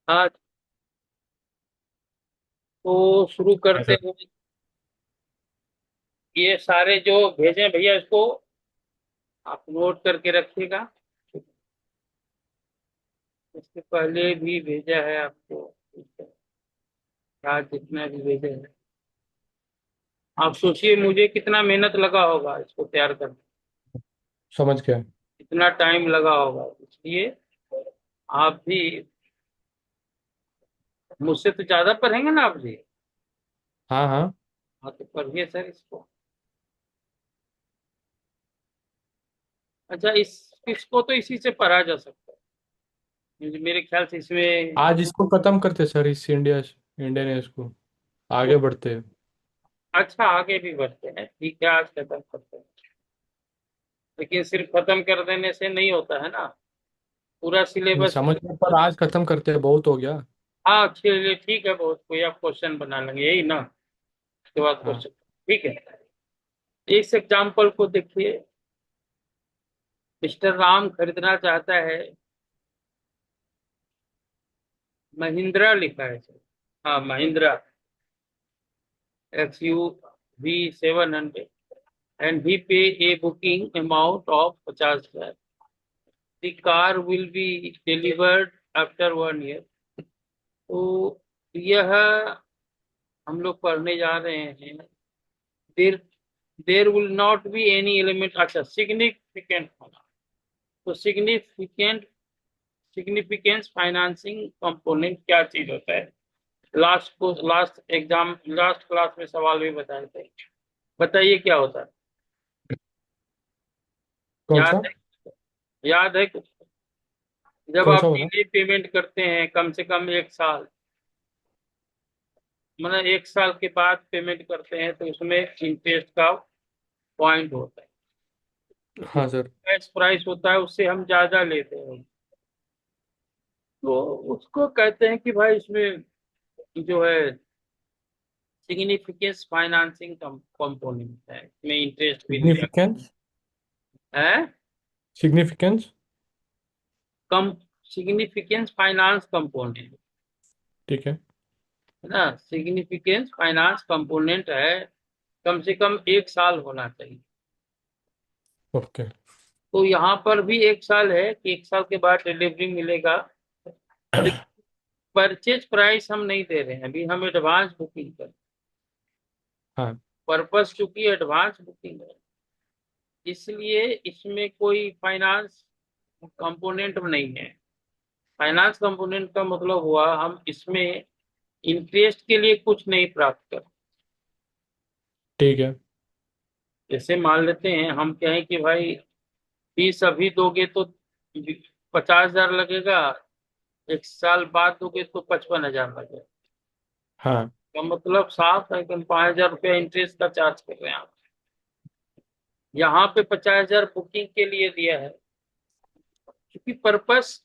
आज तो शुरू करते ऐसा। हैं। ये सारे जो भेजे भैया इसको आप नोट करके रखिएगा। इसके पहले भी भेजा है आपको। आज जितना भी भेजे है, आप सोचिए मुझे कितना मेहनत लगा होगा इसको तैयार करने। समझ गया। कितना टाइम लगा होगा, इसलिए आप भी मुझसे तो ज्यादा पढ़ेंगे ना आप भी। हाँ हाँ। हाँ तो पढ़िए सर इसको। अच्छा, इसको तो इसी से पढ़ा जा सकता है। मेरे ख्याल से इसमें। आज इसको खत्म करते सर, इस इंडियन इसको आगे बढ़ते हैं। अच्छा, आगे भी बढ़ते हैं, ठीक है, आज खत्म करते हैं। लेकिन सिर्फ खत्म कर देने से नहीं होता है ना, पूरा नहीं सिलेबस। समझ में, पर आज खत्म करते हैं, बहुत हो गया। हाँ चलिए ठीक है, बहुत कोई आप क्वेश्चन बना लेंगे यही ना, उसके बाद हाँ। क्वेश्चन। ठीक है, इस एग्जाम्पल को देखिए। मिस्टर राम खरीदना चाहता है, महिंद्रा लिखा है सर। हाँ Mahindra XUV 700, and he pay a booking amount of 50,000. The car will be delivered after 1 year. तो यह हम लोग पढ़ने जा रहे हैं। There there will not be any element. अच्छा, सिग्निफिकेंट होना। तो सिग्निफिकेंस फाइनेंसिंग कंपोनेंट क्या चीज होता है? लास्ट क्लास में सवाल भी बताए थे। बताइए क्या होता है? कौन याद सा? है? याद है कुछ? जब कौन आप सा बोला? डिले पेमेंट करते हैं कम से कम 1 साल, मतलब 1 साल के बाद पेमेंट करते हैं, तो उसमें इंटरेस्ट का पॉइंट होता है। हाँ सर। कैश प्राइस होता है, उससे हम ज्यादा लेते हैं, तो उसको कहते हैं कि भाई इसमें जो है सिग्निफिकेंस फाइनेंसिंग कंपोनेंट है, इसमें इंटरेस्ट भी दिया सिग्निफिकेंस। है। सिग्निफिकेंस। कम सिग्निफिकेंस फाइनेंस कंपोनेंट ठीक है। है ना, सिग्निफिकेंस फाइनेंस कंपोनेंट है। कम से कम 1 साल होना चाहिए। ओके। तो यहाँ पर भी 1 साल है कि 1 साल के बाद डिलीवरी मिलेगा। परचेज प्राइस हम नहीं दे रहे हैं अभी, हम एडवांस बुकिंग कर। हाँ। पर्पस चूंकि एडवांस बुकिंग है, इसलिए इसमें कोई फाइनेंस कंपोनेंट नहीं है। फाइनेंस कंपोनेंट का मतलब हुआ हम इसमें इंटरेस्ट के लिए कुछ नहीं प्राप्त कर। ठीक है। जैसे मान लेते हैं हम कहें कि भाई फीस अभी दोगे तो 50,000 लगेगा, 1 साल बाद दोगे तो 55,000 लगेगा। हाँ। का मतलब साफ है कि हम 5,000 रुपया इंटरेस्ट का चार्ज कर रहे हैं आप। यहाँ पे 50,000 बुकिंग के लिए दिया है, क्योंकि पर्पस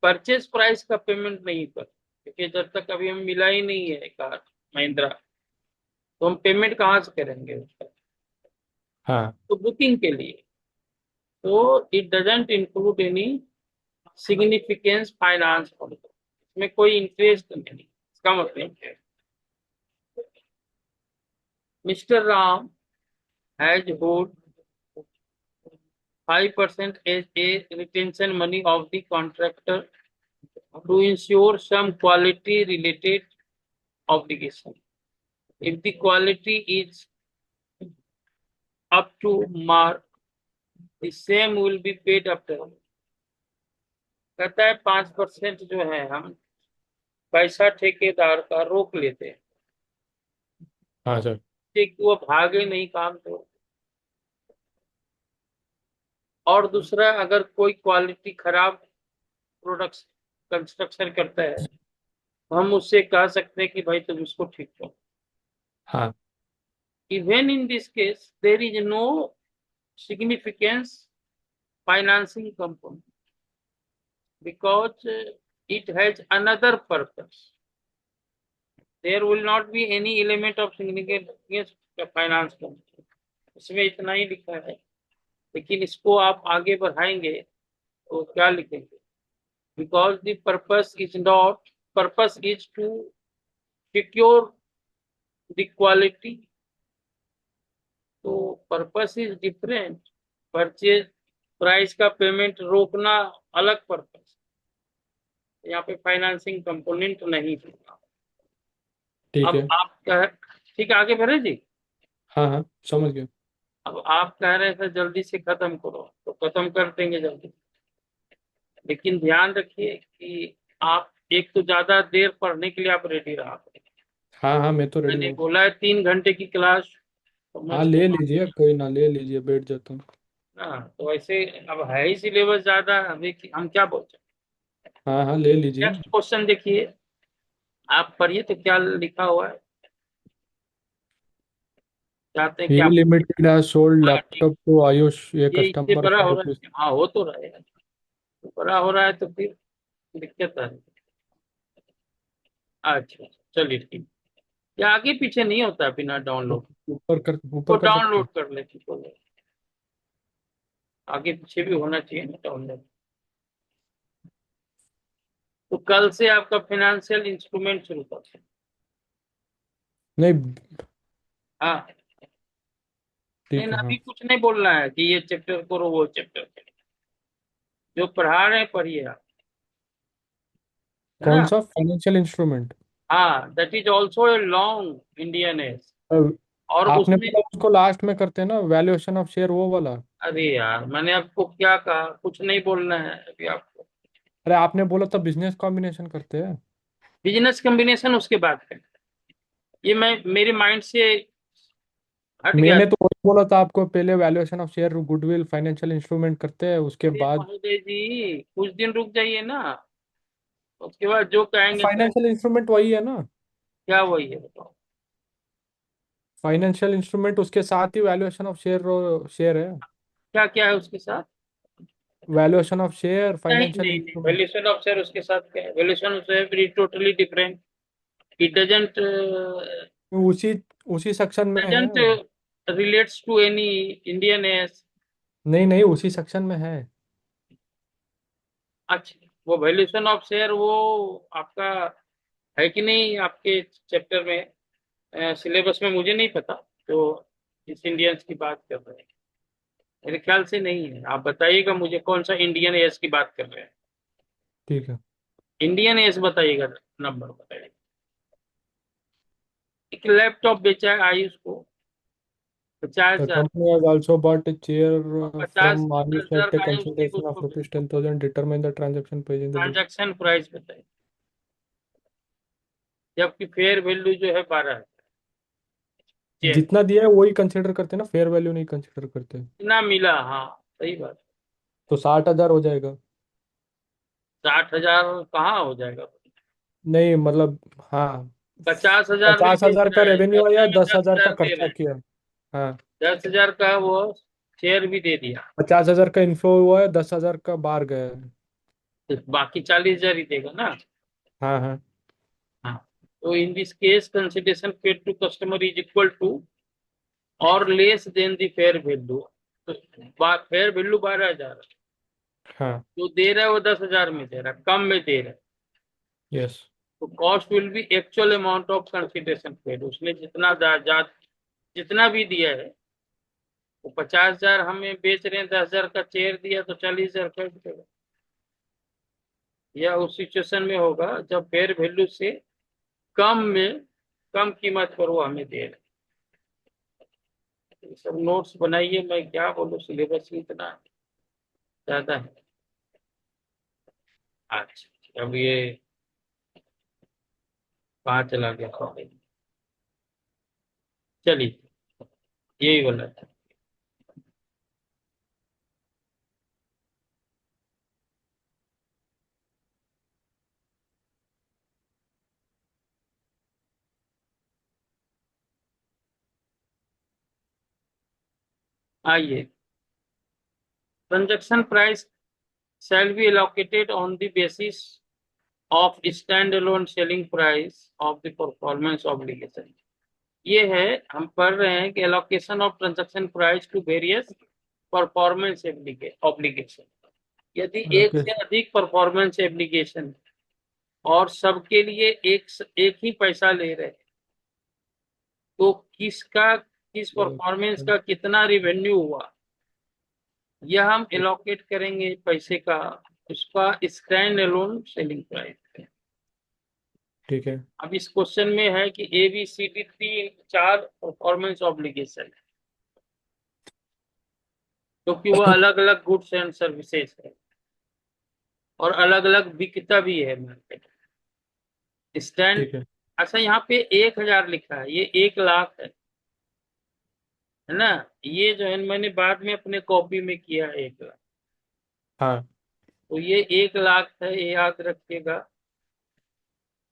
परचेज प्राइस का पेमेंट नहीं कर, क्योंकि जब तक अभी हम मिला ही नहीं है कार महिंद्रा, तो हम पेमेंट कहाँ से करेंगे उसका? हाँ। तो बुकिंग के लिए। तो it doesn't include any significance finance, इसमें कोई इंटरेस्ट नहीं। इसका मतलब है mister Ram has hold 5% as a retention money of the contractor to ensure some quality related obligation. If the quality is up to mark, the same will be paid after. कहता है 5% जो है हम पैसा ठेकेदार का रोक लेते हैं, हाँ सर। कि वो भागे नहीं काम तो। और दूसरा, अगर कोई क्वालिटी खराब प्रोडक्ट कंस्ट्रक्शन करता है, तो हम उससे कह सकते हैं कि भाई तुम इसको ठीक करो। हाँ। Even in this case there is no significance financing component, because it has another purpose. There will not be any element of significance finance का। इसमें इतना ही लिखा है, लेकिन इसको आप आगे बढ़ाएंगे तो क्या लिखेंगे? Because the purpose is not purpose is to secure the quality. तो purpose is different, purchase price का पेमेंट रोकना अलग पर्पस, यहाँ पे फाइनेंसिंग कंपोनेंट नहीं होगा। ठीक अब है। आप कह, ठीक है, आगे बढ़े जी। हाँ हाँ, समझ गया। अब आप कह रहे थे जल्दी से खत्म करो, तो खत्म कर देंगे जल्दी, लेकिन ध्यान रखिए कि आप एक तो ज्यादा देर पढ़ने के लिए आप रेडी रहा करें। हाँ हाँ, मैं तो रेडी मैंने हूँ। बोला है 3 घंटे की क्लास, तो मैं हाँ, उसको ले लीजिए, कोई ना, ले लीजिए, बैठ जाता हूँ। ना, तो ऐसे अब है ही सिलेबस ज्यादा, अभी हम क्या बोल सकते। हाँ हाँ, ले लीजिए। नेक्स्ट क्वेश्चन देखिए, आप पढ़िए तो क्या लिखा हुआ है, चाहते हैं ही कि आप। लिमिटेड हैज सोल्ड हाँ ठीक, लैपटॉप टू आयुष, ये ये इससे कस्टमर बड़ा फॉर हो रहा रुपीज। है, हाँ हो तो रहा है, तो बड़ा हो रहा है तो फिर दिक्कत है। अच्छा चलिए ठीक, ये आगे पीछे नहीं होता है बिना डाउनलोड, वो ऊपर कर सकते हैं। डाउनलोड कर लेते तो आगे पीछे भी होना चाहिए ना डाउनलोड। तो कल से आपका फाइनेंशियल इंस्ट्रूमेंट शुरू करते हैं। नहीं। हाँ, नहीं ठीक ना, है, अभी हाँ। कुछ नहीं बोलना है कि ये चैप्टर करो वो चैप्टर करो, जो पढ़ा रहे हैं पढ़िए आप, है कौन ना। सा फाइनेंशियल इंस्ट्रूमेंट? हाँ, that is also a long Indian AS, और आपने उसमें, बोला उसको लास्ट में करते हैं ना, वैल्यूएशन ऑफ शेयर, वो वाला। अरे यार मैंने आपको क्या कहा, कुछ नहीं बोलना है अभी आपको। अरे, आपने बोला था बिजनेस कॉम्बिनेशन करते हैं। बिजनेस कॉम्बिनेशन उसके बाद है, ये मैं मेरे माइंड से हट गया। मैंने तो वही बोला था आपको, पहले valuation of share, goodwill, financial instrument करते हैं, उसके अरे बाद महोदय जी कुछ दिन रुक जाइए ना, उसके बाद जो कहेंगे सो। फाइनेंशियल इंस्ट्रूमेंट वही है ना। क्या वही है बताओ। फाइनेंशियल इंस्ट्रूमेंट उसके साथ ही वैल्यूएशन ऑफ शेयर, शेयर है। क्या क्या है उसके साथ। वैल्यूएशन ऑफ शेयर, नहीं फाइनेंशियल नहीं नहीं, इंस्ट्रूमेंट। वैल्यूएशन ऑफ शेयर उसके साथ क्या है, valuation of share totally different, it doesn't उसी उसी सेक्शन में है। Doesn't relates to any Indian AS. नहीं नहीं, उसी सेक्शन में है। अच्छा, वो वैल्यूएशन ऑफ शेयर वो आपका है कि नहीं आपके चैप्टर में, सिलेबस में मुझे नहीं पता, तो इस इंडियंस की बात कर रहे हैं, मेरे ख्याल से नहीं है। आप बताइएगा मुझे कौन सा इंडियन एस की बात कर रहे हैं, ठीक है। इंडियन एस बताइएगा, नंबर बताइएगा। एक लैपटॉप बेचा है आयुष को 50,000, The company has also bought a chair और पचास from Ayush हजार at a का है उसने consideration of उसको rupees 10,000. Determine the transaction price in the bill. Transaction price बताइए, जबकि फेयर वैल्यू जो है 12 है चेयर, जितना दिया है वही कंसिडर करते हैं ना, फेयर वैल्यू नहीं कंसिडर करते। कितना मिला, हाँ सही बात। तो 60,000 हो जाएगा। 60,000 कहाँ हो जाएगा, नहीं मतलब, हाँ। 50,000 में 50,000 बेच का रहे हैं, रेवेन्यू बदले आया, में 10,000 का 10,000 दे रहे खर्चा हैं, किया। हाँ। 10,000 का वो शेयर भी दे दिया, 50,000 का इन्फ्लो हुआ है, 10,000 का बाहर गया है। तो बाकी 40,000 ही देगा ना। हाँ हाँ। हाँ, तो in this case consideration paid to customer is equal to or less than the fair value, तो फेयर वैल्यू 12,000, हाँ। जो दे रहा है वो 10,000 में दे रहा है, कम में दे रहा है, यस। तो cost will be actual amount of consideration paid, उसने जितना जितना भी दिया है, वो 50,000 हमें बेच रहे हैं, 10,000 का चेयर दिया तो 40,000 का देगा। यह उस सिचुएशन में होगा जब फेयर वैल्यू से कम में, कम कीमत पर वो हमें दे रहे हैं। ये सब नोट्स बनाइए, मैं क्या बोलूँ, सिलेबस ही इतना ज्यादा है। अच्छा अब ये कहाँ चला गया, चलिए यही बोला था। आइए, transaction price shall be allocated on the basis of standalone selling price of the performance obligation। ये है, हम पढ़ रहे हैं कि allocation of transaction price to various performance obligation, यदि एक ओके। से अधिक परफॉर्मेंस एब्लिगेशन और सबके लिए एक ही पैसा ले रहे हैं, तो किस परफॉर्मेंस का कितना रिवेन्यू हुआ, यह हम एलोकेट करेंगे पैसे का, उसका स्टैंड अलोन सेलिंग प्राइस है। ठीक है। अब इस क्वेश्चन में है कि ए बी सी डी तीन चार परफॉर्मेंस ऑब्लिगेशन है, क्योंकि वह अलग अलग गुड्स एंड सर्विसेज है और अलग अलग बिकता भी है मार्केट स्टैंड। ठीक है। अच्छा, यहाँ पे 1,000 लिखा है, ये 1,00,000 है ना। ये जो है मैंने बाद में अपने कॉपी में किया है 1,00,000, हाँ। तो ये 1,00,000 है, ये याद रखिएगा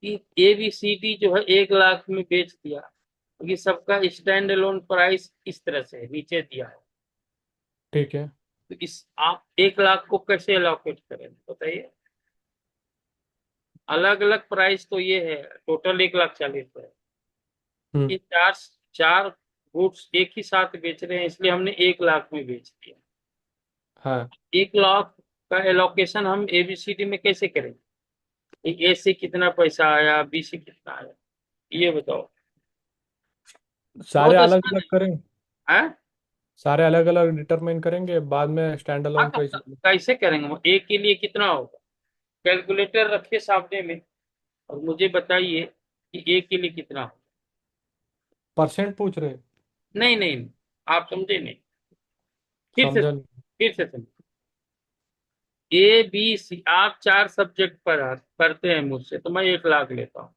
कि ए बी सी डी जो है 1,00,000 में बेच दिया, तो ये सबका स्टैंड अलोन प्राइस इस तरह से नीचे दिया है। ठीक है। तो इस आप 1,00,000 को कैसे अलोकेट करेंगे बताइए। अलग अलग प्राइस तो ये है, टोटल 1,40,000 है। हम्म। ये चार चार गुड्स एक ही साथ बेच रहे हैं, इसलिए हमने 1,00,000 में बेच दिया। हाँ। 1,00,000 का एलोकेशन हम एबीसीडी में कैसे करेंगे, ए से कितना पैसा आया, बी से कितना आया, ये बताओ। सारे बहुत अलग आसान अलग करें। है। सारे अलग अलग डिटरमाइन करेंगे, बाद में स्टैंड हाँ, अलोन प्राइस। कैसे करेंगे, वो ए के लिए कितना होगा, कैलकुलेटर रखिए सामने में और मुझे बताइए कि ए के लिए कितना होगा। परसेंट पूछ रहे? नहीं नहीं, आप समझे नहीं, फिर से समझा नहीं। फिर से समझे। ए बी सी आप चार सब्जेक्ट पढ़ते हैं मुझसे, तो मैं 1,00,000 लेता हूँ।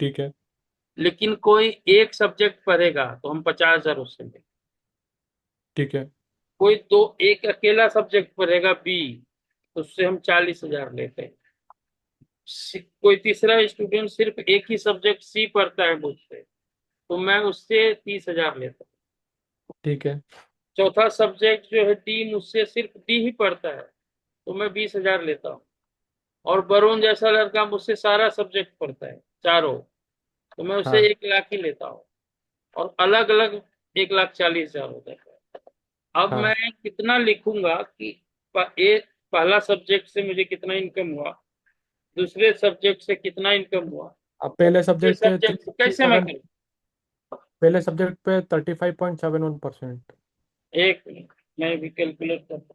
ठीक है। लेकिन कोई एक सब्जेक्ट पढ़ेगा तो हम 50,000 उससे लेंगे। ठीक है। कोई एक अकेला सब्जेक्ट पढ़ेगा बी, तो उससे हम 40,000 लेते हैं। कोई तीसरा स्टूडेंट सिर्फ एक ही सब्जेक्ट सी पढ़ता है मुझसे, तो मैं उससे 30,000 लेता हूँ। ठीक है। चौथा सब्जेक्ट जो है डी, मुझसे सिर्फ डी ही पढ़ता है, तो मैं 20,000 लेता हूँ। और वरुण जैसा लड़का मुझसे सारा सब्जेक्ट पढ़ता है चारों, तो मैं उसे हाँ। 1,00,000 ही लेता हूँ। और अलग अलग 1,40,000 होता है। अब मैं हाँ। कितना लिखूंगा कि एक पहला सब्जेक्ट से मुझे कितना इनकम हुआ, दूसरे सब्जेक्ट से कितना इनकम हुआ, अब और पहले तीसरे सब्जेक्ट पे सब्जेक्ट से कैसे मैं 3.7। करूँ। पहले सब्जेक्ट पे 35.71%। एक मिनट, मैं भी कैलकुलेट करता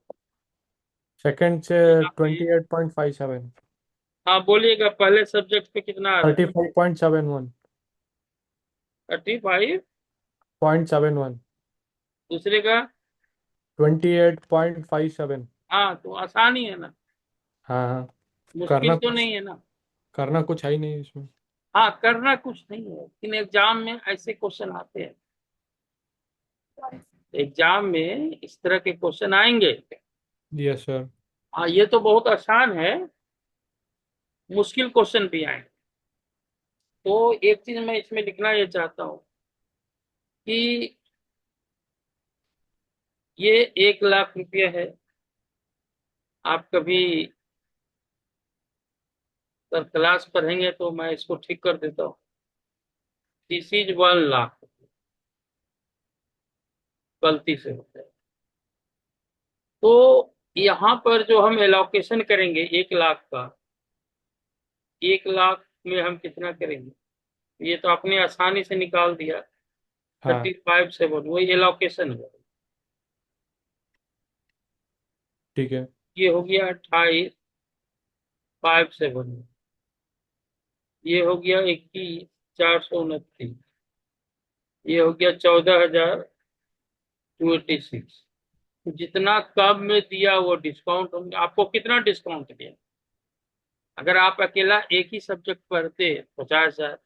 सेकंड से हूँ यहाँ पे। 28.57। हाँ बोलिएगा, पहले सब्जेक्ट पे कितना आ रहा है। 35.71। 35। 0.71। दूसरे का। 28.57। हाँ, तो आसान ही है ना, हाँ हाँ। मुश्किल करना तो कुछ नहीं है ना। करना कुछ है ही नहीं इसमें। हाँ, करना कुछ नहीं है, लेकिन एग्जाम में ऐसे क्वेश्चन आते हैं, एग्जाम में इस तरह के क्वेश्चन आएंगे। Yes sir. हाँ, ये तो बहुत आसान है, मुश्किल क्वेश्चन भी आएंगे। तो एक चीज मैं इसमें लिखना ये चाहता हूँ कि ये 1,00,000 रुपया है। आप कभी सर क्लास पढ़ेंगे तो मैं इसको ठीक कर देता हूँ। दिस इज 1,00,000, गलती से होता है। तो यहाँ पर जो हम एलोकेशन करेंगे 1,00,000 का, 1,00,000 में हम कितना करेंगे, ये तो आपने आसानी से निकाल दिया। हाँ। 35,7 वही एलोकेशन है। ठीक है। ये हो गया 28,571। ये हो गया 21,429। ये हो गया 14,286। जितना कम में दिया वो डिस्काउंट होंगे, आपको कितना डिस्काउंट दिया। अगर आप अकेला एक ही सब्जेक्ट पढ़ते 50,000,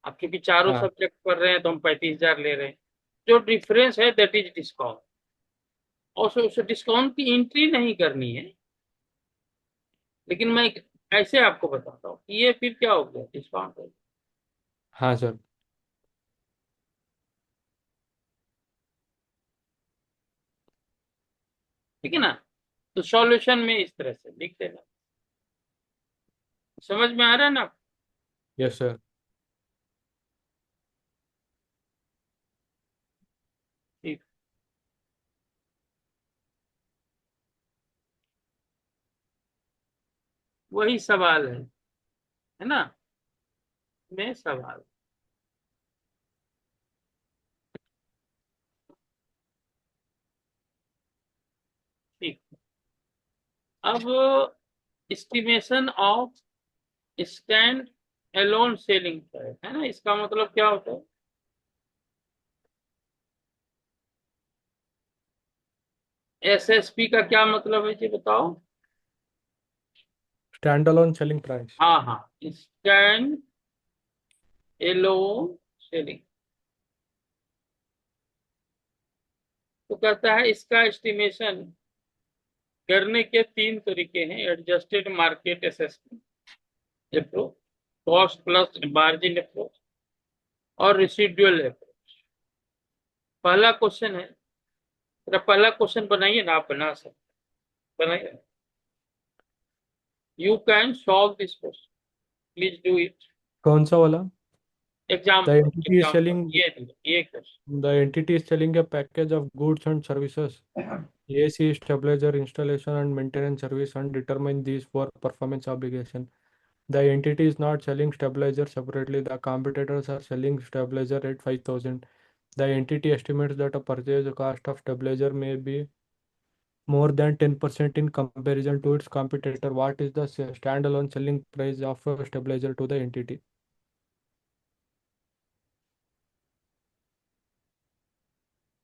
आप क्योंकि चारों हाँ। सब्जेक्ट पढ़ रहे हैं तो हम 35,000 ले रहे हैं। जो डिफरेंस है दैट इज डिस्काउंट। और उस डिस्काउंट की एंट्री नहीं करनी है, लेकिन मैं ऐसे आपको बताता हूँ कि ये फिर क्या हो गया, डिस्काउंट हो गया। हाँ सर। ठीक है ना। तो सॉल्यूशन में इस तरह से लिख देना, समझ में आ रहा है ना। Yes sir. ठीक, वही सवाल है। है ना, में सवाल। ठीक। अब estimation of stand alone selling price, है ना, इसका मतलब क्या होता है? एसएसपी का क्या मतलब है जी, बताओ। Stand alone selling price. हाँ हाँ, स्टैंड एलोन सेलिंग। तो कहता है इसका एस्टिमेशन करने के तीन तरीके हैं: adjusted market assessment approach, cost plus margin approach, और रेसिडुअल अप्रोच। पहला क्वेश्चन है, मेरा पहला क्वेश्चन बनाइए ना, आप बना सकते, बनाइए। You can solve this question, please do it. कौन सा वाला? The example entity is example, selling ये question. The entity is selling a package of goods and services. AC stabilizer installation and maintenance service and determine these for performance obligation. The entity is not selling stabilizer separately. The competitors are selling stabilizer at 5,000. The entity estimates that a purchase cost of stabilizer may be more than 10% in comparison to its competitor. What is the standalone selling price of a stabilizer to the entity?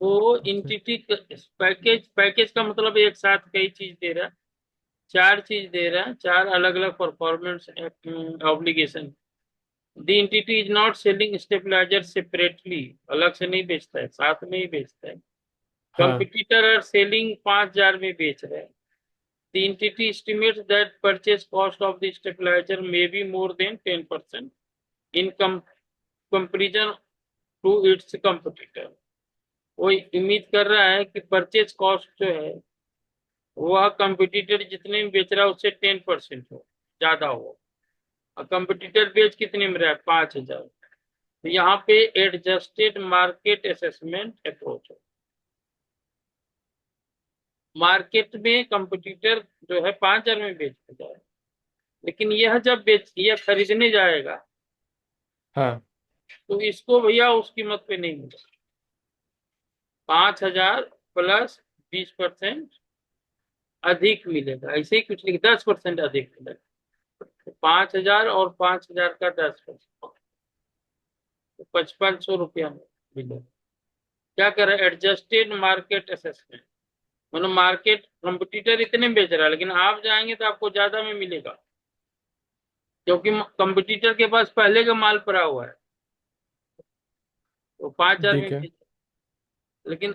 वो entity package, package का मतलब एक साथ कई चीज दे रहा है, चार चीज दे रहा है, चार अलग अलग performance obligation. The entity is not selling stabiliser separately, अलग से नहीं बेचता है, साथ में ही बेचता है। हाँ कंपटीटर आर सेलिंग 5,000 में बेच रहे हैं। The entity estimates that purchase cost of the stabiliser may be more than 10% in comparison to its competitor. वो उम्मीद कर रहा है कि परचेज कॉस्ट जो है वह कंपटीटर जितने में बेच रहा है उससे 10% हो, ज्यादा हो। और कंपटीटर बेच कितने में रहा है? 5,000। तो यहाँ पे एडजस्टेड मार्केट असेसमेंट अप्रोच है। मार्केट में कंपटीटर जो है 5,000 में बेच जाए, लेकिन यह जब यह खरीदने जाएगा हाँ तो इसको भैया उस कीमत पे नहीं मिलेगा। 5,000 प्लस 20% अधिक मिलेगा, ऐसे ही कुछ नहीं, 10% अधिक मिलेगा। तो 5,000 और 5,000 का 10%, तो 5,500 रुपया में मिलेगा। क्या करे, एडजस्टेड मार्केट असेसमेंट, मतलब मार्केट कंपटीटर इतने में बेच रहा है लेकिन आप जाएंगे तो आपको ज्यादा में मिलेगा, क्योंकि कंपटीटर के पास पहले का माल पड़ा हुआ है, तो 5,000 में ठीक है। बेच। लेकिन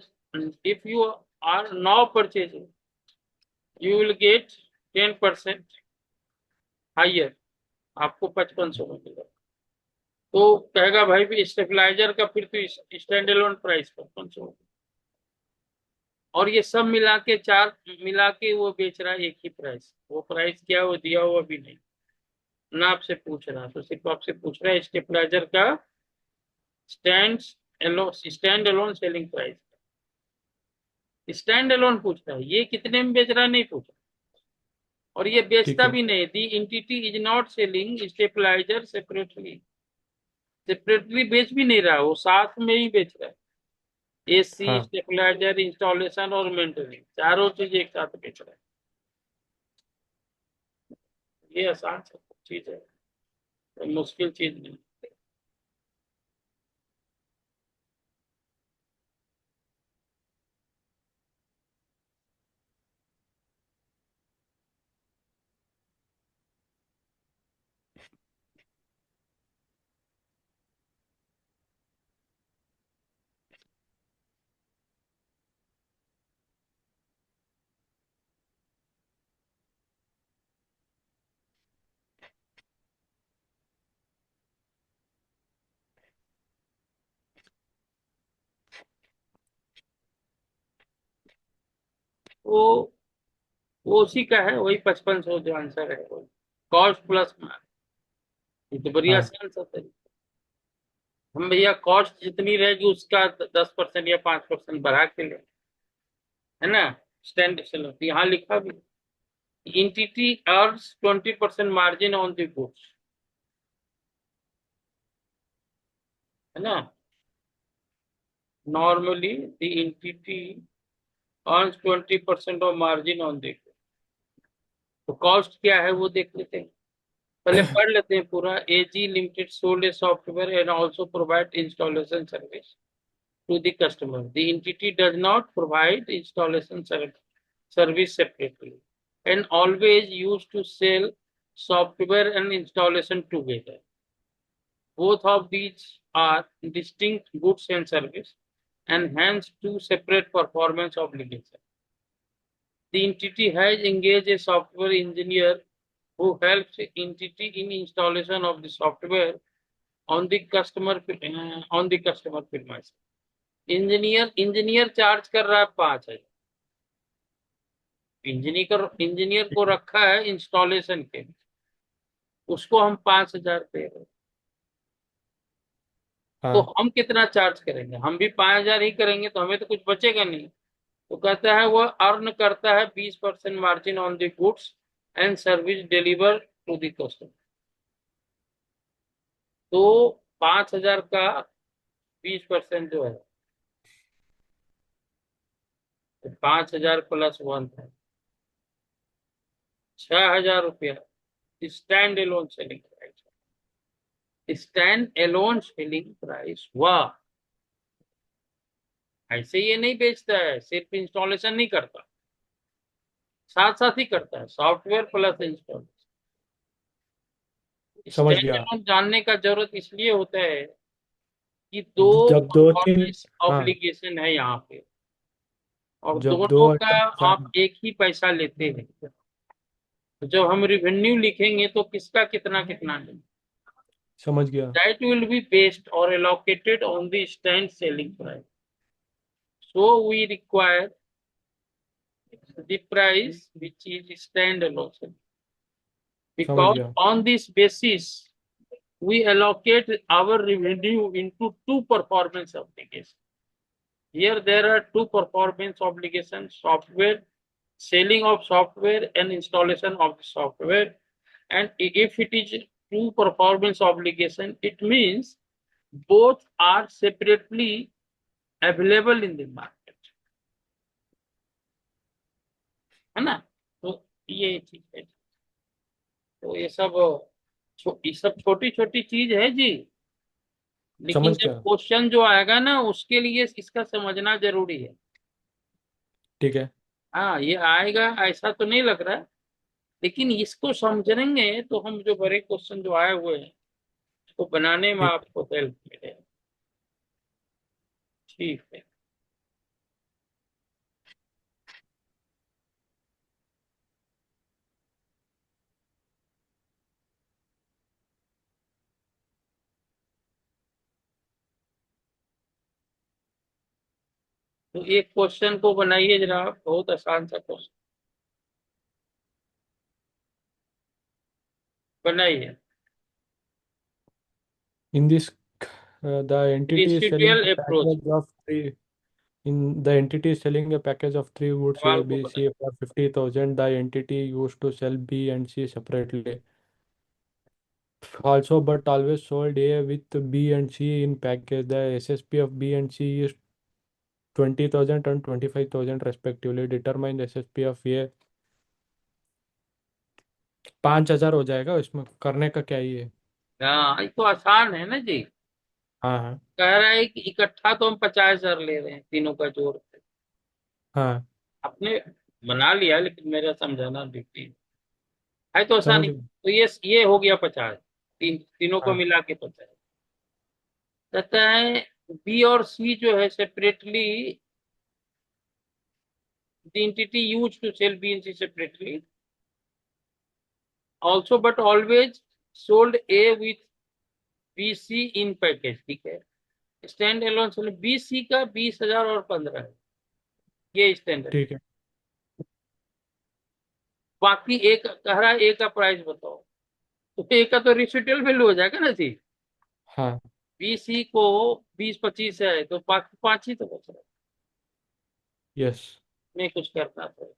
if you are now purchasing, you will get 10% higher, आपको 5,500 में मिलेगा। तो कहेगा भाई भी स्टेबलाइजर का फिर तो स्टैंड एलोन प्राइस 5,500, और ये सब मिला के, चार मिला के वो बेच रहा है एक ही प्राइस। वो प्राइस क्या है वो दिया हुआ भी नहीं ना, आपसे पूछ रहा, तो सिर्फ आपसे पूछ रहा है स्टेबलाइजर का stand alone selling price. Stand alone पूछ रहा है, ये कितने में बेच रहा है नहीं पूछ रहा। और ये ठीक बेचता है। भी नहीं, the entity is not selling stabiliser separately, separately बेच भी नहीं रहा, वो साथ में ही बेच रहा है। एसी, हाँ स्टेबलाइजर, इंस्टॉलेशन और मेंटेनेंस, चारों चीज एक साथ बेच रहा है। ये आसान सा चीज है, कोई मुश्किल चीज नहीं। वो वो उसी का है, वही 5,500 जो आंसर है, वो कॉस्ट प्लस मार्जिन। ये तो बड़ी हाँ आसान सा तरीका। हम भैया कॉस्ट जितनी रहेगी उसका 10% या 5% बढ़ा के ले, है ना। स्टैंड चलो यहाँ लिखा भी, entity earns 20% margin on the goods है ना। Normally the entity earns 20% of margin on the, तो कॉस्ट क्या है वो देख लेते हैं, पहले पढ़ लेते हैं पूरा। AG limited sold a software and also provide installation service to the customer. The entity does not provide installation service separately and always used to sell software and installation together. Both of these are distinct goods and service and hence two separate performance obligations. The entity has engaged a software engineer who helps the entity in installation of the software on the customer premise. Engineer charge कर रहा है 5,000। Engineer को रखा है installation के, उसको हम 5,000 दे रहे हैं। तो हाँ हम कितना चार्ज करेंगे, हम भी 5,000 ही करेंगे, तो हमें तो कुछ बचेगा नहीं। तो कहता है वह अर्न करता है 20% margin on the goods and service deliver to the customer. तो 5,000 का 20% जो है, 5,000 प्लस 1 है 6,000 रुपया stand alone selling price. Stand alone selling price, वाह। ऐसे ये नहीं बेचता है, सिर्फ इंस्टॉलेशन नहीं करता, साथ साथ ही करता है सॉफ्टवेयर प्लस इंस्टॉलेशन। समझ स्टैंड गया। एलोन जानने का जरूरत इसलिए होता है कि दो जब दो तीन परफॉर्मेंस हाँ ऑब्लिगेशन है यहाँ पे, और जब दो दोनों का आइटम आप एक ही पैसा लेते हैं। तो जब हम रिवेन्यू लिखेंगे तो किसका कितना कितना लेंगे, समझ गया। that will be based or allocated on the stand selling price. So we require the price which is stand alone, समझ because गया। on this basis we allocate our revenue into two performance obligations. Here there are two performance obligations: software, selling of software and installation of the software. And if it is two performance obligation, it means both are separately available in the market, है ना। तो ये चीज है। तो ये सब छोटी छोटी चीज है जी, लेकिन समझ जब गया। क्वेश्चन जो आएगा ना उसके लिए इसका समझना जरूरी है। ठीक है। हाँ, ये आएगा ऐसा तो नहीं लग रहा है, लेकिन इसको समझेंगे तो हम जो बड़े क्वेश्चन जो आए हुए हैं उसको बनाने में ठीक। आपको हेल्प मिलेगा। ठीक है। तो एक क्वेश्चन को बनाइए जरा, बहुत आसान सा क्वेश्चन बनाइए। In this, the entity is selling residual a approach, package of three. In the entity is selling a package of three goods सवाल A, को B, बनाइए। C for 50,000. The entity used to sell B and C separately. Also, but always sold A with B and C in package. The SSP of B and C is 20,000 and 25,000 respectively. Determine the SSP of A. 5,000 हो जाएगा, इसमें करने का क्या ही है। हाँ, ये तो आसान है ना जी। हाँ हाँ। कह रहा है कि इकट्ठा तो हम 50,000 ले रहे हैं तीनों का जोड़ के। हाँ आपने बना लिया, लेकिन मेरा समझाना ड्यूटी है तो समझ आसानी। गए। तो ये हो गया 50, तीनों को हाँ मिला के 50। कहता है बी और सी जो है separately, the entity used to sell B and C separately, also but always sold A with BC in package। ठीक है, स्टैंड एलोन सेल BC का 20,000 और 15 है, ये स्टैंडर्ड। ठीक है। बाकी एक कह रहा है ए का प्राइस बताओ, तो ए का तो रेसिडुअल वैल्यू हो जाएगा ना जी। हाँ BC को 20-25 है, तो बाकी 5 ही तो बच रहा है, यस। नहीं कुछ करना तो।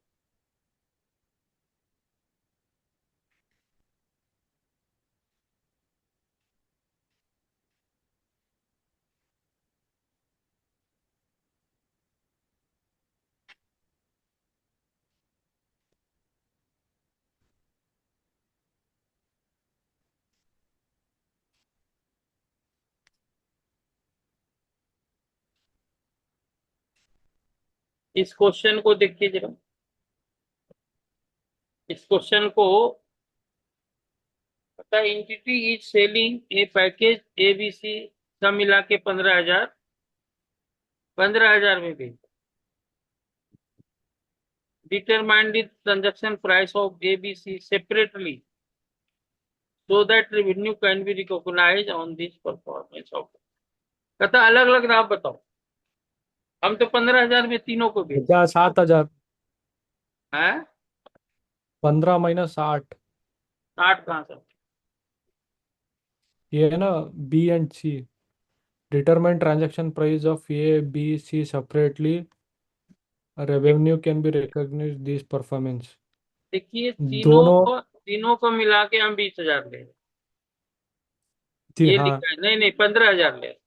इस क्वेश्चन को देखिए जरा, इस क्वेश्चन को पता, entity is selling A package ABC, सब मिला के 15,000, 15,000 में बेच, determine the transaction price of ABC separately so that revenue can be recognized on this performance of, कहता अलग अलग आप बताओ, हम तो 15,000 में तीनों को बेच, क्या 7,000? है 15 - 60। 60 कहाँ से? ये है ना, B and C। Determine transaction price of A, B, C separately, revenue can be recognise this performance. देखिए दोनों। तीनों को मिला के हम 20,000 ले रहे हैं। जी ये हाँ। लिखा है, नहीं नहीं 15,000 ले रहे हैं।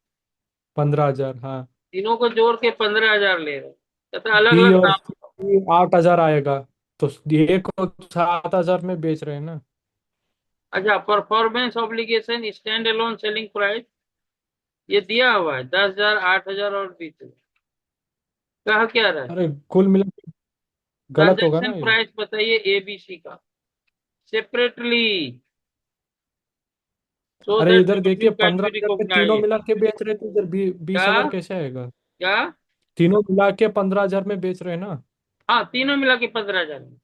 15,000, हाँ। तीनों को जोड़ के 15,000 ले रहे हैं, कहता अलग बी अलग और दाम। सी 8,000 आएगा। तो ये को 7,000 में बेच रहे हैं ना। अच्छा, performance obligation stand alone selling price ये दिया हुआ है 10,000, 8,000 और 20,000, कहा क्या रहा है? अरे कुल मिला के गलत होगा ट्रांजैक्शन ना ये। प्राइस बताइए ABC का सेपरेटली, सो अरे दैट इधर रेवेन्यू देखिए, कैन बी 15,000 में तीनों रिकॉग्नाइज। मिला के बेच रहे थे, इधर 20,000 क्या कैसे आएगा? क्या? तीनों मिला के 15,000 में बेच रहे हैं ना। हाँ, तीनों मिला के 15,000 में,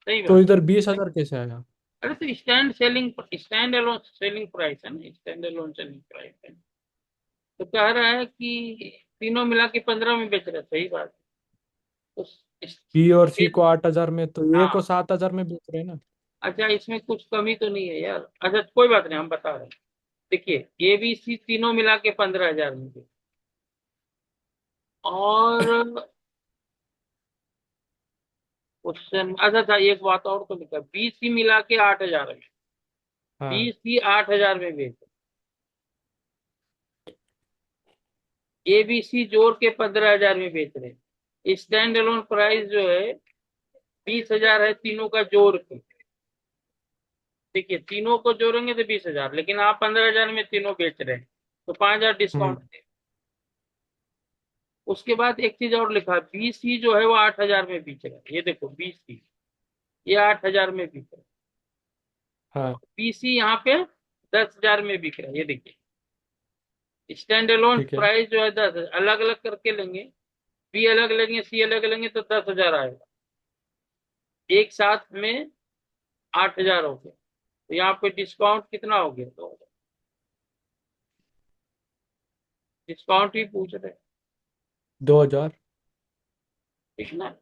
सही तो बात। इधर 20,000 कैसे आया? अरे तो स्टैंड अलोन सेलिंग प्राइस है ना, स्टैंड अलोन सेलिंग प्राइस है, तो कह रहा है कि तीनों मिला के 15 में बेच रहे हैं, सही बात है। तो बी और सी को 8,000 में, तो ए हाँ, को 7,000 में बेच रहे हैं ना। अच्छा इसमें कुछ कमी तो नहीं है यार, अच्छा कोई बात नहीं, हम बता रहे हैं। देखिए ABC तीनों मिला के 15,000 में बेच, और क्वेश्चन, अच्छा था एक बात और तो लिखा, BC मिला के 8,000 में, हाँ। BC 8,000 में बेच, ABC जोड़ के 15,000 में बेच रहे हैं। स्टैंड अलोन प्राइस जो है 20,000 है तीनों का जोड़ के। देखिए तीनों को जोड़ेंगे तो 20,000, लेकिन आप 15,000 में तीनों बेच रहे हैं, तो 5,000 हम्म। डिस्काउंट दे। उसके बाद एक चीज और लिखा, BC जो है वो 8,000 में बेच रहा है, ये देखो BC ये 8,000 में बिक रहा है, हाँ। PC यहाँ पे 10,000 में बिक रहा है, ये देखिए स्टैंड अलोन ठीक है। प्राइस जो है 10, अलग अलग करके लेंगे, B अलग लेंगे C अलग लेंगे तो 10,000 आएगा, एक साथ में 8,000 हो गया, तो यहाँ पे डिस्काउंट कितना हो गया? तो डिस्काउंट ही पूछ रहे हैं, 2,000। ठीक ना?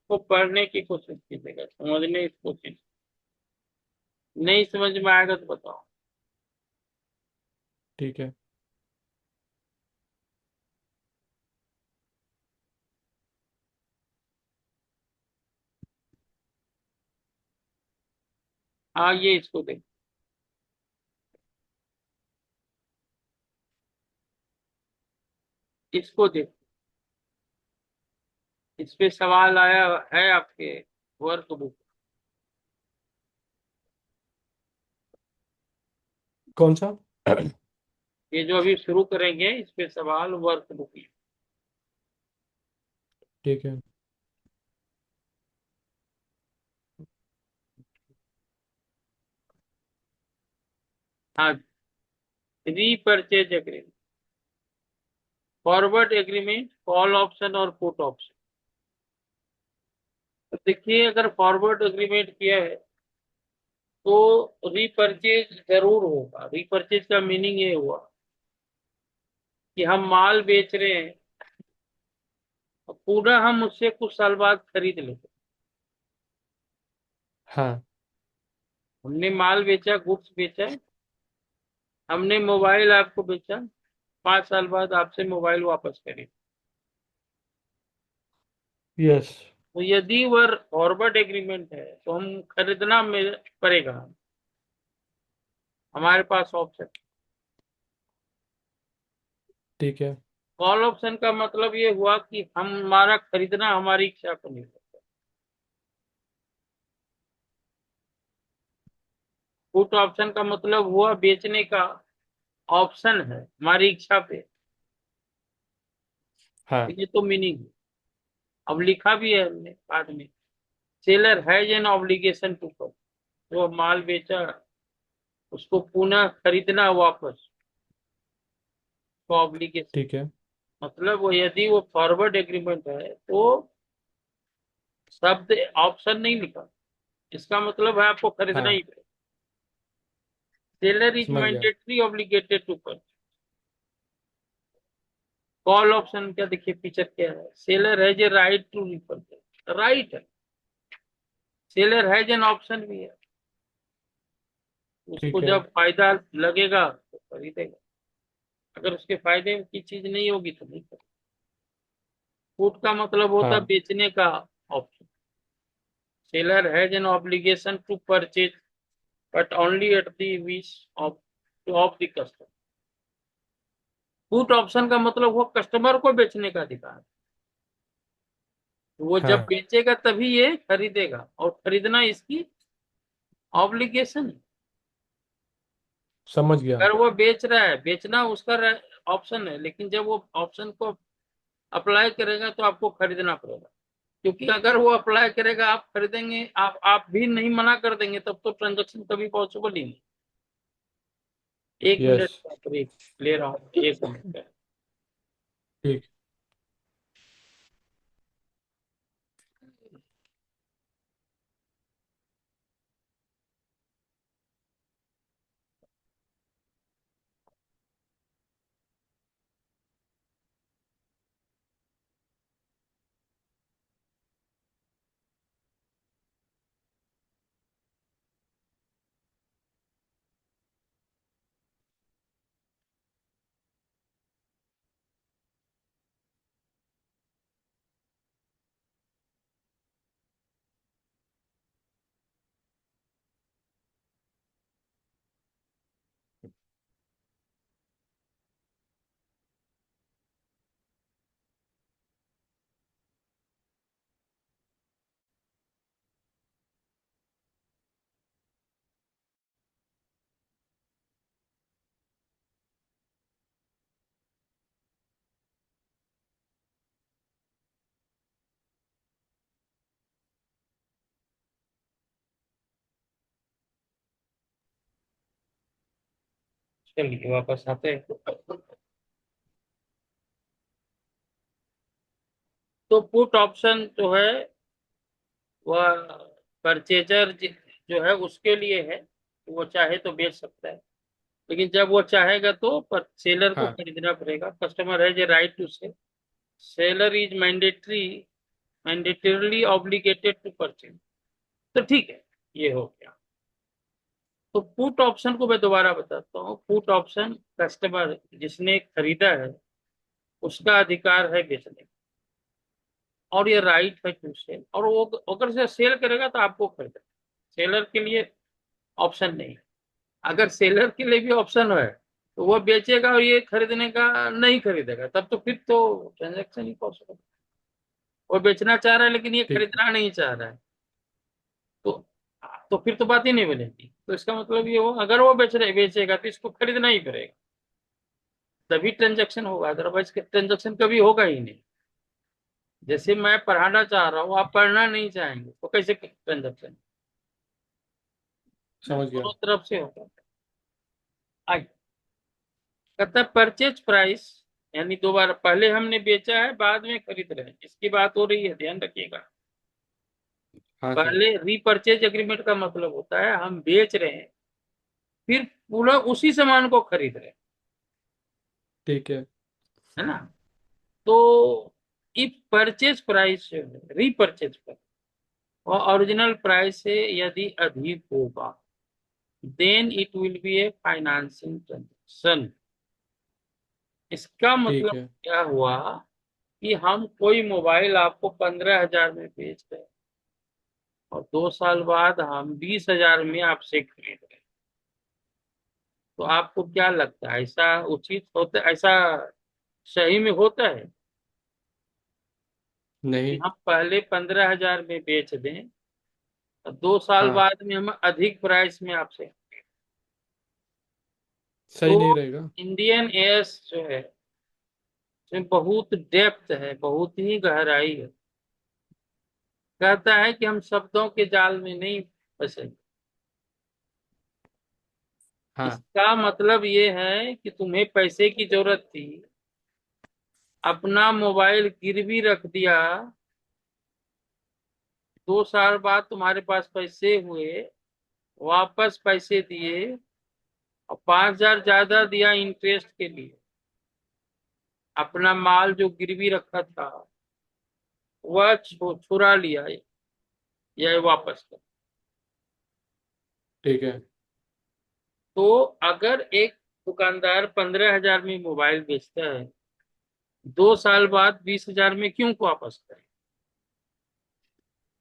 तो पढ़ने की कोशिश कीजिएगा, समझने की कोशिश, नहीं समझ में आएगा तो बताओ। ठीक है। हाँ ये इसको देख, इसको देख, इस पे सवाल आया है आपके वर्क बुक, कौन सा? ये जो अभी शुरू करेंगे इस पे सवाल वर्क बुक। ठीक है। हाँ, repurchase agreement, forward agreement, call option और पुट ऑप्शन। तो देखिए अगर फॉरवर्ड एग्रीमेंट किया है तो रीपरचेज जरूर होगा। रीपरचेज का मीनिंग ये हुआ कि हम माल बेच रहे हैं, और पूरा हम उससे कुछ साल बाद खरीद लेते। हाँ। हमने माल बेचा, गुड्स बेचा, हमने मोबाइल आपको बेचा, 5 साल बाद आपसे मोबाइल वापस खरीद। यस। तो यदि वह फॉरवर्ड एग्रीमेंट है तो हम खरीदना में पड़ेगा, हमारे पास ऑप्शन। ठीक है। कॉल ऑप्शन का मतलब ये हुआ कि हमारा खरीदना हमारी इच्छा पर निर्भर है। पुट ऑप्शन का मतलब हुआ बेचने का ऑप्शन है हमारी इच्छा पे। हाँ। ये तो मीनिंग है। अब लिखा भी है हमने बाद में, seller has an obligation to पर, जो माल बेचा उसको पुनः खरीदना वापस, तो ऑब्लिगेशन। ठीक है। मतलब वो यदि वो फॉरवर्ड एग्रीमेंट है तो शब्द ऑप्शन नहीं लिखा, इसका मतलब है आपको खरीदना हाँ, ही पड़ेगा। सेलर इज समझ गया। मैंडेटरी ऑब्लिगेटेड टू पर। कॉल ऑप्शन क्या, देखिए फीचर क्या है, seller has a right to refund, right है। सेलर हैज एन ऑप्शन भी है, उसको ठीक है। जब फायदा लगेगा तो खरीदेगा, अगर उसके फायदे की चीज नहीं होगी तो नहीं खरीदेगा। पुट का मतलब होता है हाँ। बेचने का option. Seller has an obligation to purchase but only at the wish of the customer. Put option का मतलब वो कस्टमर को बेचने का अधिकार है। वो जब हाँ, बेचेगा तभी ये खरीदेगा, और खरीदना इसकी ऑब्लिगेशन है। समझ गया। अगर वो बेच रहा है, बेचना उसका ऑप्शन है, लेकिन जब वो ऑप्शन को अप्लाई करेगा तो आपको खरीदना पड़ेगा। क्योंकि अगर वो अप्लाई करेगा आप खरीदेंगे, आप भी नहीं मना कर देंगे, तब तो ट्रांजेक्शन कभी पॉसिबल ही नहीं। एक यस। मिनट का ब्रेक ले रहा हूँ, 1 मिनट का। ठीक। चलिए वापस आते हैं। तो पुट ऑप्शन जो है वह परचेजर जो है उसके लिए है, वो चाहे तो बेच सकता है, लेकिन जब वो चाहेगा तो पर सेलर को हाँ। खरीदना पड़ेगा। Customer has a right to say, seller is mandatorily obligated to purchase. तो ठीक है, ये हो गया। तो पुट ऑप्शन को मैं दोबारा बताता हूँ। पुट ऑप्शन कस्टमर जिसने खरीदा है उसका अधिकार है बेचने का, और ये राइट है टू सेल, और वो अगर से सेल करेगा तो आपको खरीदना। सेलर के लिए ऑप्शन नहीं है। अगर सेलर के लिए भी ऑप्शन है तो वो बेचेगा और ये खरीदने का नहीं खरीदेगा, तब तो फिर तो ट्रांजेक्शन ही पॉसिबल। वो बेचना चाह रहा है लेकिन ये ठीक है। खरीदना नहीं चाह रहा है, तो फिर तो बात ही नहीं बनेगी। तो इसका मतलब ये हो, अगर वो बेचेगा तो इसको खरीदना ही पड़ेगा, तभी ट्रांजेक्शन होगा, अदरवाइज ट्रांजेक्शन कभी होगा ही नहीं। जैसे मैं पढ़ाना चाह रहा हूँ, आप पढ़ना नहीं चाहेंगे, तो कैसे ट्रांजेक्शन? समझ गया। दोनों तरफ से होगा। आइए, कहता है परचेज प्राइस, यानी दोबारा पहले हमने बेचा है बाद में खरीद रहे हैं, इसकी बात हो रही है, ध्यान रखिएगा। हाँ सर। पहले रीपर्चेज एग्रीमेंट का मतलब होता है हम बेच रहे हैं, फिर पूरा उसी सामान को खरीद रहे हैं, ठीक है। है ना। तो इफ परचेज प्राइस रीपर्चेज पर और ओरिजिनल प्राइस से यदि अधिक होगा, then it will be a financing transaction. इसका ठीक मतलब है। क्या हुआ कि हम कोई मोबाइल आपको 15,000 में बेच रहे हैं और 2 साल बाद हम 20,000 में आपसे खरीद रहे हैं, तो आपको क्या लगता है, ऐसा उचित होता है? ऐसा सही में होता है कि नहीं, हम पहले 15,000 में बेच दें और 2 साल हाँ, बाद में हम अधिक प्राइस में आपसे? तो सही नहीं रहेगा। इंडियन एयर्स जो है इसमें बहुत डेप्थ है, बहुत ही गहराई है। कहता है कि हम शब्दों के जाल में नहीं फंसे। हाँ, इसका मतलब ये है कि तुम्हें पैसे की जरूरत थी, अपना मोबाइल गिरवी रख दिया, 2 साल बाद तुम्हारे पास पैसे हुए, वापस पैसे दिए और 5,000 ज्यादा दिया इंटरेस्ट के लिए, अपना माल जो गिरवी रखा था वह छुरा लिया या वापस कर। ठीक है। तो अगर एक दुकानदार 15,000 में मोबाइल बेचता है, 2 साल बाद 20,000 में क्यों वापस करे?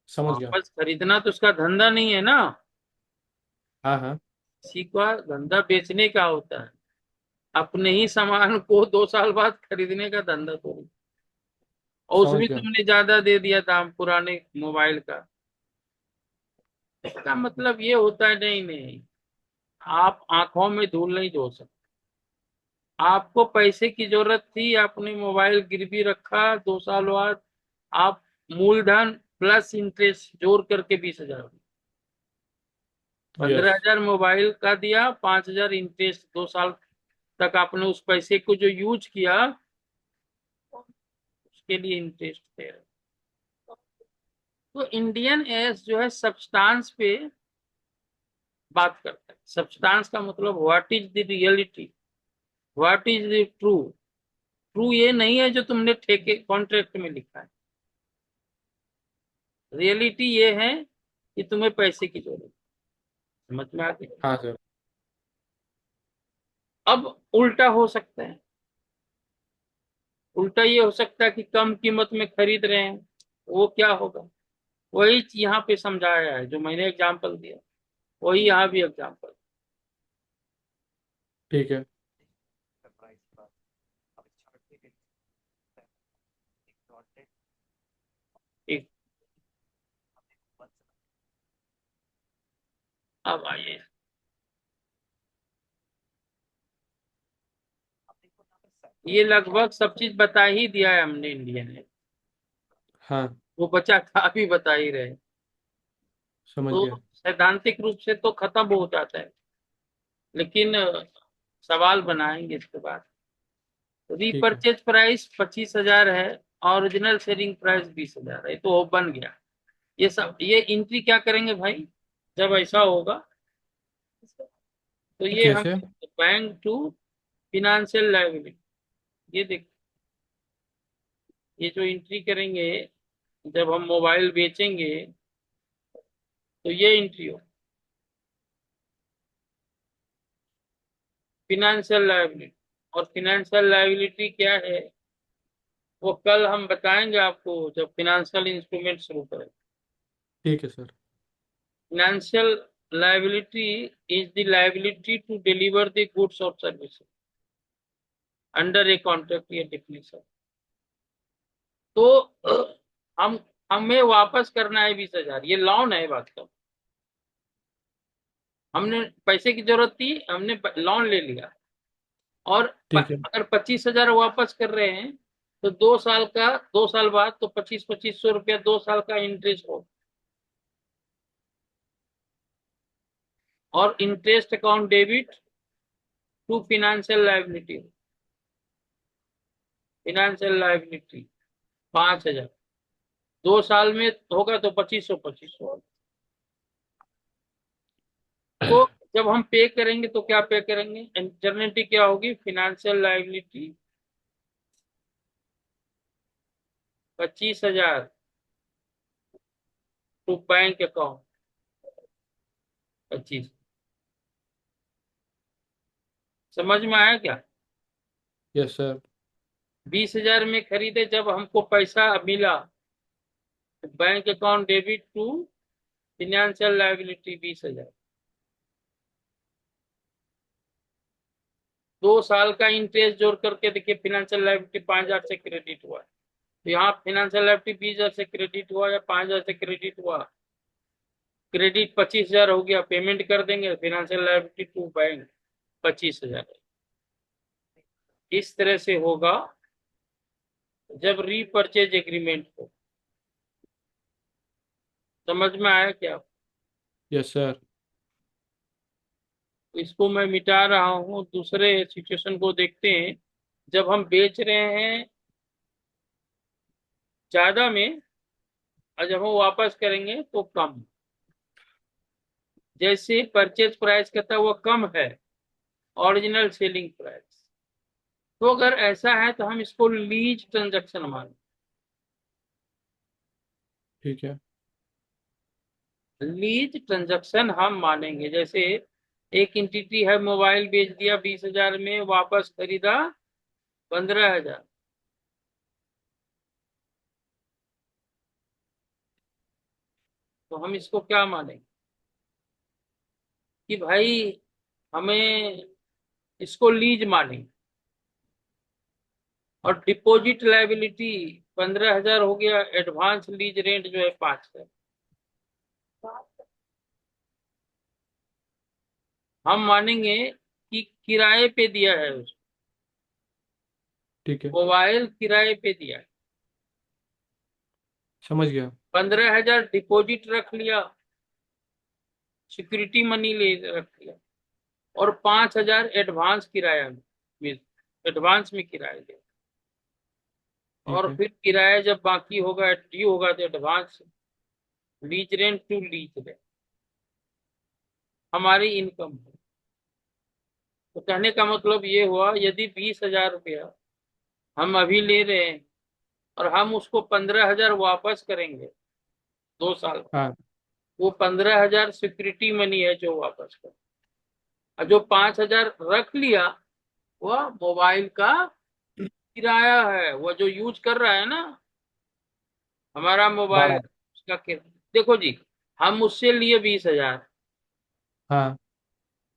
समझ गया। वापस खरीदना तो उसका धंधा नहीं है ना। हाँ, हाँ, किसी का धंधा बेचने का होता है, अपने ही सामान को 2 साल बाद खरीदने का धंधा तो। और समझ उसमें गया। तुमने ज्यादा दे दिया दाम पुराने मोबाइल का। इसका मतलब ये होता है, नहीं नहीं, आप आंखों में धूल नहीं झोंक सकते। आपको पैसे की जरूरत थी, आपने मोबाइल गिरवी रखा, 2 साल बाद आप मूलधन प्लस इंटरेस्ट जोड़ करके 20,000, यस। 15,000 मोबाइल का दिया, 5,000 इंटरेस्ट, 2 साल तक आपने उस पैसे को जो यूज किया उसके लिए इंटरेस्ट दे रहे। तो इंडियन एयर्स जो है सब्सटेंस पे बात करता है। सब्सटेंस का मतलब what is the reality, what is the true. True ये नहीं है जो तुमने ठेके कॉन्ट्रैक्ट में लिखा है, रियलिटी ये है कि तुम्हें पैसे की जरूरत है। समझ में आ गई? हाँ सर। अब उल्टा हो सकता है, उल्टा ये हो सकता है कि कम कीमत में खरीद रहे हैं, वो क्या होगा? वही यहाँ पे समझाया है जो मैंने एग्जाम्पल दिया, वही यहाँ भी एग्जाम्पल। ठीक है। ठीक। अब आइए, ये लगभग सब चीज बता ही दिया है हमने इंडियन में, हाँ, वो बचा था अभी बता ही रहे। समझ तो गया। सैद्धांतिक रूप से तो खत्म हो जाता है, लेकिन सवाल बनाएंगे इसके बाद। ठीक है। रीपरचेज प्राइस 25,000 है, ओरिजिनल सेलिंग प्राइस 20,000 है, तो वो बन गया। ये सब ये एंट्री क्या करेंगे भाई जब ऐसा होगा? तो ये हम कैसे? बैंक टू फिनेंशियल लायबिलिटी, ये देख, ये जो एंट्री करेंगे जब हम मोबाइल बेचेंगे तो ये एंट्री हो फिनेंशियल लायबिलिटी। और फिनेंशियल लायबिलिटी क्या है वो कल हम बताएंगे आपको जब फिनेंशियल इंस्ट्रूमेंट शुरू करें। ठीक है sir. Financial liability is the liability to deliver the goods और सर्विसेज अंडर ए कॉन्ट्रैक्ट, ये डेफिनेशन। तो हम हमें वापस करना है 20,000, ये लोन है बात का। हमने पैसे की जरूरत थी, हमने लोन ले लिया और ठीक है। अगर 25,000 वापस कर रहे हैं तो 2 साल का, 2 साल बाद तो 25,500 रुपया 2 साल का इंटरेस्ट हो। और interest account debit to financial liability, financial liability 5,000, 2 साल में होगा तो 25,000 तो जब हम पे करेंगे तो क्या पे करेंगे, इंटरनेटी क्या होगी, financial liability 25,000 to bank account 25। समझ में आया क्या? Yes sir. 20,000 में खरीदे, जब हमको पैसा मिला, bank account debit to financial liability 20,000। 2 साल का इंटरेस्ट जोड़ करके देखिए, फिनेंशियल लायबिलिटी 5,000 से क्रेडिट हुआ। तो यहाँ फिनेंशियल लायबिलिटी 20,000 से क्रेडिट हुआ या 5,000 से क्रेडिट हुआ। क्रेडिट 25,000 हो गया, पेमेंट कर देंगे, फिनेंशियल लायबिलिटी टू बैंक 25,000। इस तरह से होगा जब रीपर्चेज एग्रीमेंट हो। समझ में आया क्या? Yes sir. इसको मैं मिटा रहा हूँ, दूसरे सिचुएशन को देखते हैं। जब हम बेच रहे हैं ज्यादा में, और जब हम वापस करेंगे तो कम। जैसे परचेज प्राइस कहता है वो कम है ओरिजिनल सेलिंग प्राइस, तो अगर ऐसा है तो हम इसको लीज ट्रांजैक्शन मानें। ठीक है। लीज ट्रांजैक्शन हम मानेंगे। जैसे एक एंटिटी है, मोबाइल बेच दिया 20,000 में, वापस खरीदा 15,000। तो हम इसको क्या मानेंगे कि भाई हमें इसको लीज मानेंगे। और डिपॉजिट लायबिलिटी 15,000 हो गया, एडवांस लीज रेंट जो है 5,000। हम मानेंगे कि किराए पे दिया है उसको, ठीक है। मोबाइल किराए पे दिया है। समझ गया। 15,000 डिपॉजिट रख लिया, सिक्योरिटी मनी ले रख लिया, और 5,000 एडवांस किराया में, एडवांस में किराया दिया। ठीक और है। फिर किराया जब बाकी होगा, ड्यू होगा, तो advance lease rent to lease rent हमारी इनकम है। तो कहने का मतलब ये हुआ, यदि 20,000 रुपया हम अभी ले रहे हैं और हम उसको 15,000 वापस करेंगे 2 साल बाद, हाँ। वो 15,000 सिक्योरिटी मनी है जो वापस कर। और जो 5,000 रख लिया, वह मोबाइल का किराया है, वो जो यूज कर रहा है ना हमारा मोबाइल, बाड़ा। उसका किराया। देखो जी, हम उससे लिए 20,000, हाँ।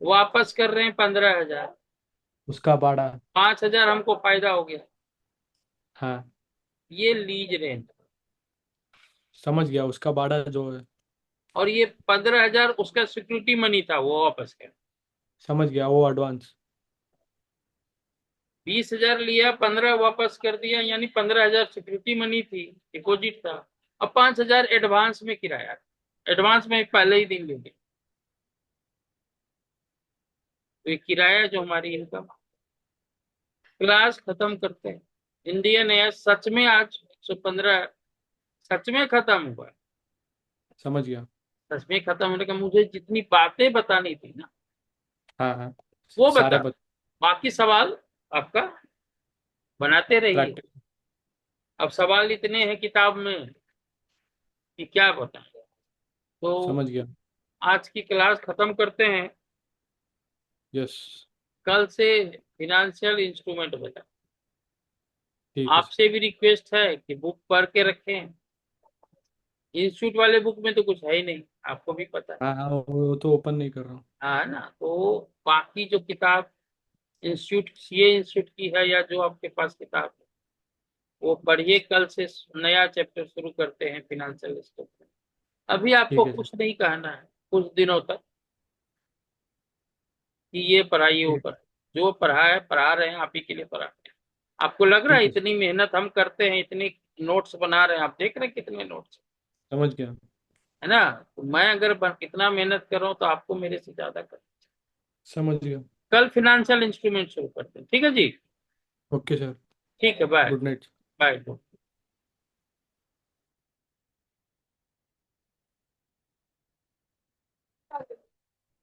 वापस कर रहे हैं 15,000, उसका बाड़ा। 5,000 हमको फायदा हो गया। हाँ। ये लीज रेंट। समझ गया, उसका बाड़ा जो है। और ये 15,000 उसका सिक्योरिटी मनी था, वो वापस कर। समझ गया, वो एडवांस। 20,000 लिया, 15 वापस कर दिया, यानी 15,000 सिक्योरिटी मनी थी, डिपॉजिट था। अब 5,000 एडवांस में किराया, एडवांस में पहले ही दिन ले लिया। तो ये किराया जो हमारी इनकम। क्लास खत्म करते हैं। इंडियन एयर सच में आज 115 सच में खत्म हुआ है। समझ गया। सच में खत्म होने का, मुझे जितनी बातें बतानी थी ना हाँ हाँ। वो बता। सारे बच। बाकी सवाल आपका बनाते रहिए। प्रैक्टिस। अब सवाल इतने हैं किताब में कि क्या बताएं। तो समझ गया। आज की क्लास खत्म करते हैं। यस। कल से फिनेंशियल इंस्ट्रूमेंट बता। ठीक है सर। आपसे भी रिक्वेस्ट है कि बुक पढ़ के रखें। इंस्टीट्यूट वाले बुक में तो कुछ है ही नहीं, आपको भी पता है। हाँ हाँ, वो तो ओपन नहीं कर रहा हूँ। हाँ है ना, तो बाकी जो किताब इंस्टीट्यूट, सीए इंस्टीट्यूट की है या जो आपके पास किताब है, वो पढ़िए। कल से नया चैप्टर शुरू करते हैं फिनेंशियल स्टेटमेंट। अभी आपको ठीक है सर। कुछ नहीं कहना है कुछ दिनों तक कि ये पढ़ाइए वो ठीक। पढ़ाइए। जो पढ़ा है पढ़ा रहे हैं, आप ही के लिए पढ़ा रहे हैं। आपको लग रहा है ठीक है सर। इतनी मेहनत हम करते हैं, इतनी नोट्स बना रहे हैं, आप देख रहे हैं कितने नोट्स, समझ गया। है ना। तो मैं अगर इतना मेहनत कर रहा हूँ तो आपको मेरे से ज्यादा कर। समझ गया। कल फिनेंशियल इंस्ट्रूमेंट शुरू करते हैं, ठीक है जी। Okay sir. ठीक है, बाय। Good night. बाय।